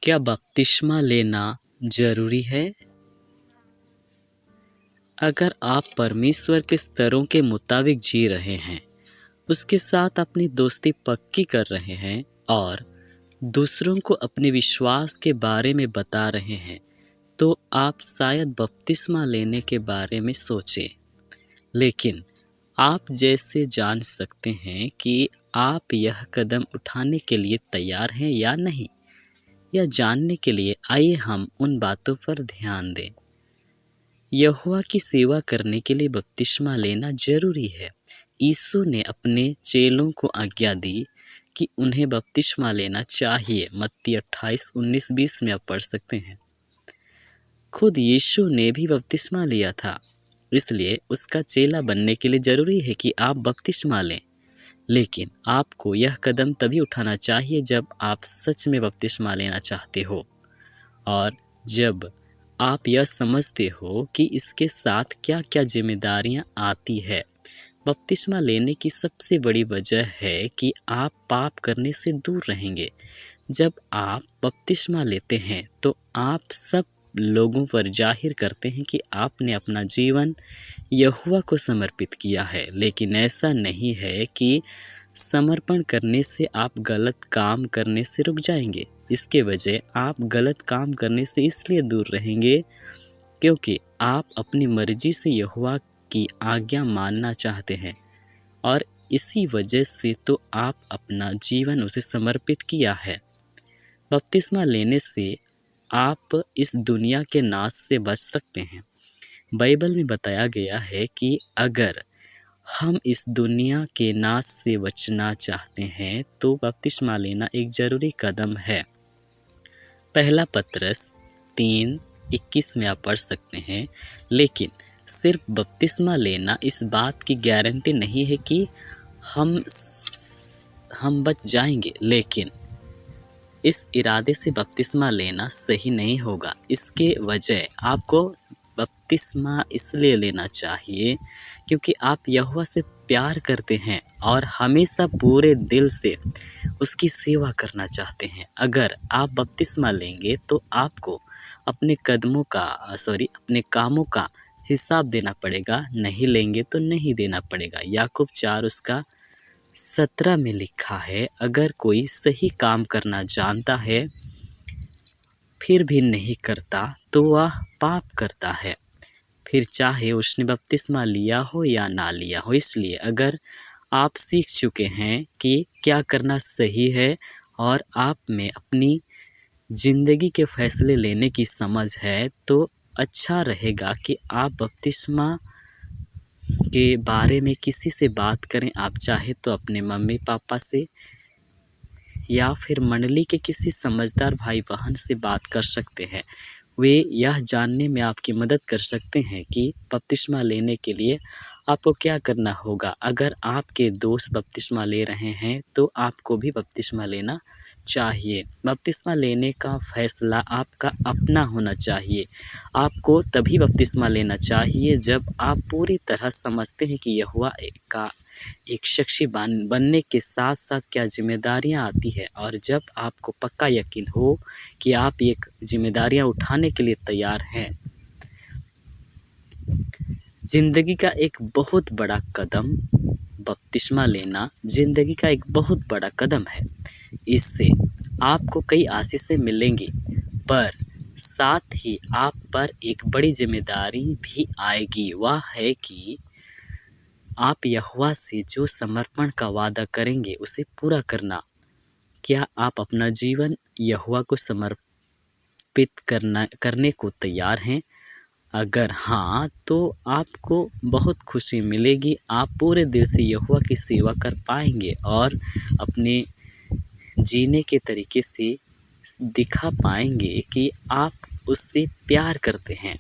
क्या बपतिस्मा लेना जरूरी है? अगर आप परमेश्वर के स्तरों के मुताबिक जी रहे हैं, उसके साथ अपनी दोस्ती पक्की कर रहे हैं और दूसरों को अपने विश्वास के बारे में बता रहे हैं, तो आप शायद बपतिस्मा लेने के बारे में सोचें। लेकिन आप जैसे जान सकते हैं कि आप यह कदम उठाने के लिए तैयार हैं या नहीं। यह जानने के लिए आइए हम उन बातों पर ध्यान दें। यहोवा की सेवा करने के लिए बपतिस्मा लेना जरूरी है। यीशु ने अपने चेलों को आज्ञा दी कि उन्हें बपतिस्मा लेना चाहिए। मत्ती 28:19-20 में आप पढ़ सकते हैं। खुद यीशु ने भी बपतिस्मा लिया था, इसलिए उसका चेला बनने के लिए जरूरी है कि आप बपतिस्मा लें। लेकिन आपको यह कदम तभी उठाना चाहिए जब आप सच में बपतिस्मा लेना चाहते हो और जब आप यह समझते हो कि इसके साथ क्या क्या जिम्मेदारियां आती है। बपतिस्मा लेने की सबसे बड़ी वजह है कि आप पाप करने से दूर रहेंगे। जब आप बपतिस्मा लेते हैं तो आप सब लोगों पर जाहिर करते हैं कि आपने अपना जीवन यहोवा को समर्पित किया है। लेकिन ऐसा नहीं है कि समर्पण करने से आप गलत काम करने से रुक जाएंगे। इसके वजह आप गलत काम करने से इसलिए दूर रहेंगे क्योंकि आप अपनी मर्जी से यहोवा की आज्ञा मानना चाहते हैं और इसी वजह से तो आप अपना जीवन उसे समर्पित किया है। बपतिस्मा लेने से आप इस दुनिया के नाश से बच सकते हैं। बाइबल में बताया गया है कि अगर हम इस दुनिया के नाश से बचना चाहते हैं तो बपतिस्मा लेना एक ज़रूरी कदम है। पहला पतरस 3:21 में आप पढ़ सकते हैं। लेकिन सिर्फ बपतिस्मा लेना इस बात की गारंटी नहीं है कि हम बच जाएंगे, लेकिन इस इरादे से बपतिस्मा लेना सही नहीं होगा। इसके वजह आपको बपतिस्मा इसलिए लेना चाहिए क्योंकि आप यहोवा से प्यार करते हैं और हमेशा पूरे दिल से उसकी सेवा करना चाहते हैं। अगर आप बपतिस्मा लेंगे तो आपको अपने अपने कामों का हिसाब देना पड़ेगा। नहीं लेंगे तो नहीं देना पड़ेगा। याकूब 4:17 में लिखा है, अगर कोई सही काम करना जानता है फिर भी नहीं करता तो वह पाप करता है, फिर चाहे उसने बपतिस्मा लिया हो या ना लिया हो। इसलिए अगर आप सीख चुके हैं कि क्या करना सही है और आप में अपनी ज़िंदगी के फैसले लेने की समझ है, तो अच्छा रहेगा कि आप बपतिस्मा के बारे में किसी से बात करें। आप चाहे तो अपने मम्मी पापा से या फिर मंडली के किसी समझदार भाई बहन से बात कर सकते हैं। वे यह जानने में आपकी मदद कर सकते हैं कि बपतिस्मा लेने के लिए आपको क्या करना होगा। अगर आपके दोस्त बपतिस्मा ले रहे हैं तो आपको भी बपतिस्मा लेना चाहिए। बपतिस्मा लेने का फैसला आपका अपना होना चाहिए। आपको तभी बपतिस्मा लेना चाहिए जब आप पूरी तरह समझते हैं कि यहोवा का एक साक्षी बनने के साथ साथ क्या जिम्मेदारियां आती है और जब आपको पक्का यकीन हो कि आप ये जिम्मेदारियां उठाने के लिए तैयार हैं। जिंदगी का एक बहुत बड़ा कदम बपतिस्मा लेना जिंदगी का एक बहुत बड़ा कदम है। इससे आपको कई आशीषें मिलेंगी, पर साथ ही आप पर एक बड़ी जिम्मेदारी भी आएगी। वह है कि आप यहोवा से जो समर्पण का वादा करेंगे उसे पूरा करना। क्या आप अपना जीवन यहोवा को समर्पित करने को तैयार हैं? अगर हाँ, तो आपको बहुत खुशी मिलेगी। आप पूरे दिल से यहोवा की सेवा कर पाएंगे और अपने जीने के तरीके से दिखा पाएंगे कि आप उससे प्यार करते हैं।